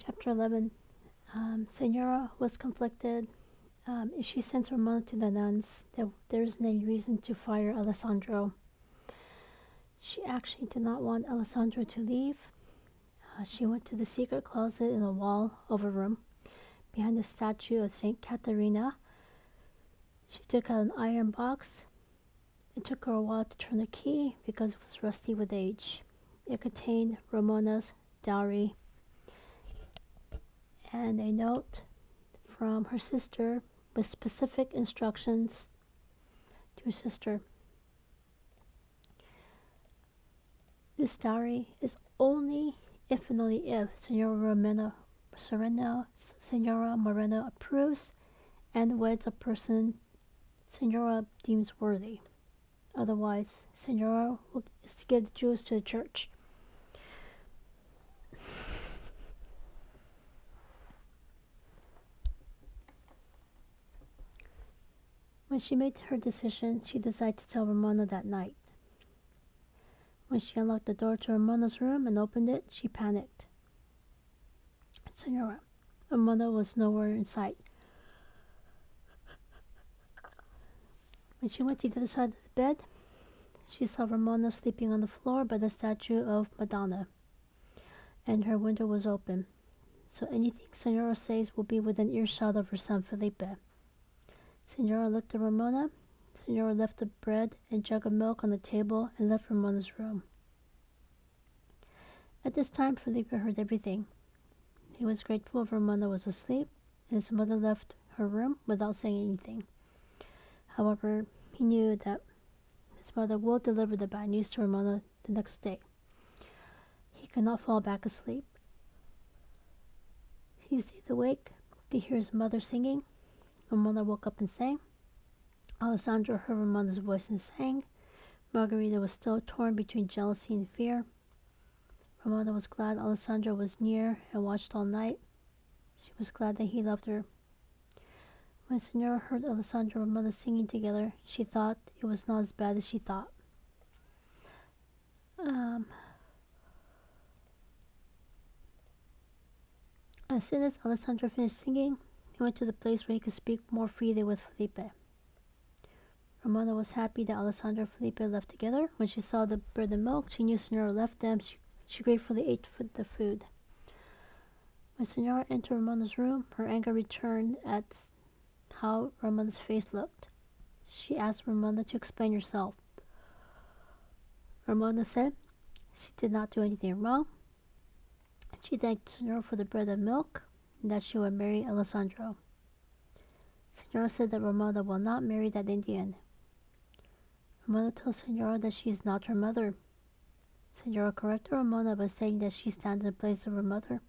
Chapter 11. Senora was conflicted. If she sent Ramona to the nuns, there is no reason to fire Alessandro. She actually did not want Alessandro to leave. She went to the secret closet in the wall of a room behind the statue of Saint Caterina. She took out an iron box. It took her a while to turn the key because it was rusty with age. It contained Ramona's dowry and a note from her sister with specific instructions to her sister. This dowry is only if and only if Senora Moreno approves and weds a person Senora deems worthy. Otherwise, Senora is to give the jewels to the church. When she made her decision, she decided to tell Ramona that night. When she unlocked the door to Ramona's room and opened it, she panicked. Senora, Ramona was nowhere in sight. When she went to the other side of the bed, she saw Ramona sleeping on the floor by the statue of Madonna, and her window was open, so anything Senora says will be within earshot of her son Felipe. Senora looked at Ramona. Senora left the bread and jug of milk on the table and left Ramona's room. At this time, Felipe heard everything. He was grateful Ramona was asleep, and his mother left her room without saying anything. However, he knew that his mother will deliver the bad news to Ramona the next day. He could not fall back asleep. He stayed awake to hear his mother singing. Ramona woke up and sang. Alessandro heard Ramona's voice and sang. Margarita was still torn between jealousy and fear. Ramona was glad Alessandro was near and watched all night. She was glad that he loved her. When Senora heard Alessandro and Ramona singing together, she thought it was not as bad as she thought. As soon as Alessandro finished singing, he went to the place where he could speak more freely with Felipe. Ramona was happy that Alessandro and Felipe left together. When she saw the bread and milk, she knew Senora left them. She gratefully ate the food. When Senora entered Ramona's room, her anger returned at how Ramona's face looked. She asked Ramona to explain herself. Ramona said she did not do anything wrong. She thanked Senora for the bread and milk, and that she would marry Alessandro. Senora said that Ramona will not marry that Indian. Ramona told Senora that she is not her mother. Senora corrected Ramona by saying that she stands in place of her mother.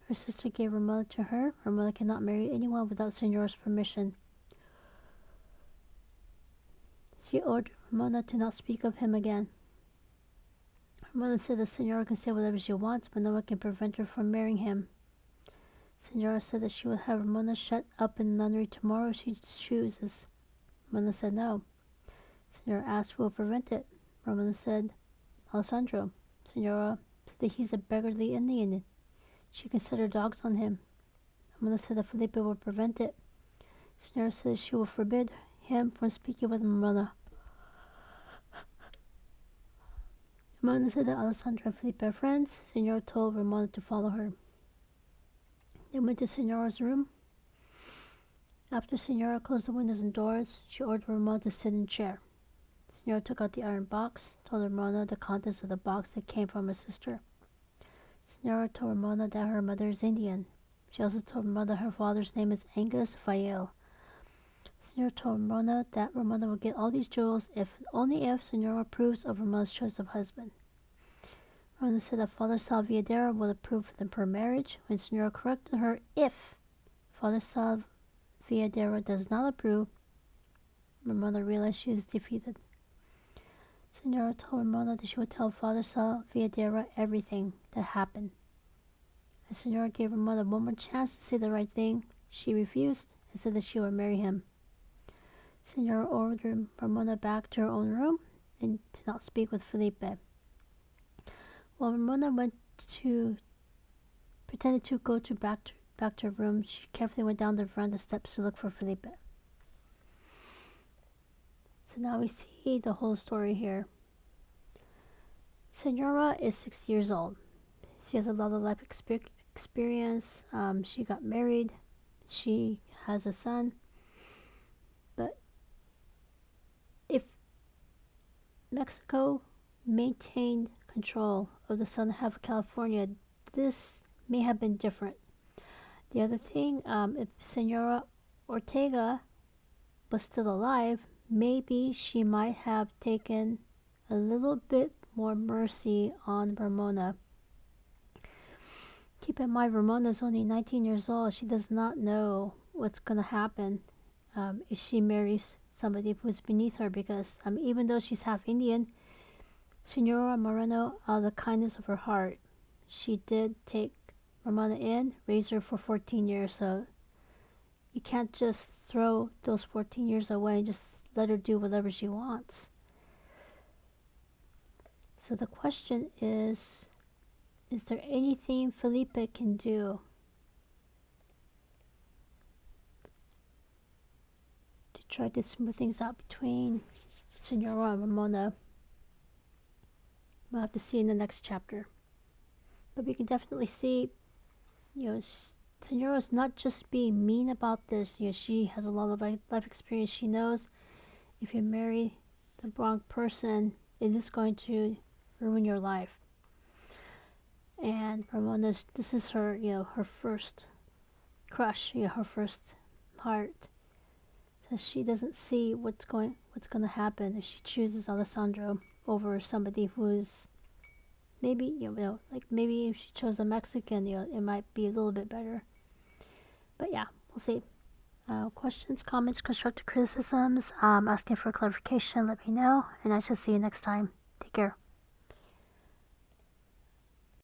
Her sister gave Ramona to her. Ramona cannot marry anyone without Senora's permission. She ordered Ramona to not speak of him again. Ramona said that Senora can say whatever she wants, but no one can prevent her from marrying him. Senora said that she would have Ramona shut up in the nunnery tomorrow if she chooses. Ramona said no. Senora asked who will prevent it. Ramona said Alessandro. Senora said that he's a beggarly Indian. She can set her dogs on him. Ramona said that Felipe will prevent it. Senora said that she will forbid him from speaking with Ramona. Ramona said that Alessandro and Felipe are friends. Senora told Ramona to follow her. They went to Senora's room. After Senora closed the windows and doors, she ordered Ramona to sit in a chair. Senora took out the iron box, told Ramona the contents of the box that came from her sister. Senora told Ramona that her mother is Indian. She also told Ramona her father's name is Angus Fael. Senora told Ramona that Ramona will get all these jewels if and only if Senora approves of Ramona's choice of husband. Ramona said that Father Salvadera would approve of them per marriage. When Senora corrected her, if Father Salvadera does not approve, Ramona realized she is defeated. Senora told Ramona that she would tell Father Salvadera everything that happened. As Senora gave Ramona one more chance to say the right thing, she refused and said that she would marry him. Senora ordered Ramona back to her own room and to not speak with Felipe. While Ramona went to pretended to go back to her room. She carefully went down the veranda steps to look for Felipe. So now we see the whole story here. Senora is 60 years old. She has a lot of life experience. She got married. She has a son. But if Mexico maintained control of the southern half of California, this may have been different. The other thing, if Senora Ortega was still alive, maybe she might have taken a little bit more mercy on Ramona. Keep in mind, Ramona's only 19 years old. She does not know what's going to happen if she marries somebody who's beneath her, because even though she's half Indian, Senora Moreno, out of the kindness of her heart, she did take Ramona in, raise her for 14 years. So you can't just throw those 14 years away and just let her do whatever she wants. So the question is there anything Felipe can do to try to smooth things out between Senora and Ramona? We'll have to see in the next chapter. But we can definitely see, Senora's not just being mean about this. She has a lot of life experience. She knows if you marry the wrong person, it is going to ruin your life. And Ramona's, this is her, her first crush, her first heart. So she doesn't see what's going to happen if she chooses Alessandro over somebody who's maybe, maybe if she chose a Mexican, it might be a little bit better. But yeah, we'll see. Questions, comments, constructive criticisms, asking for clarification, let me know, and I shall see you next time. Take care.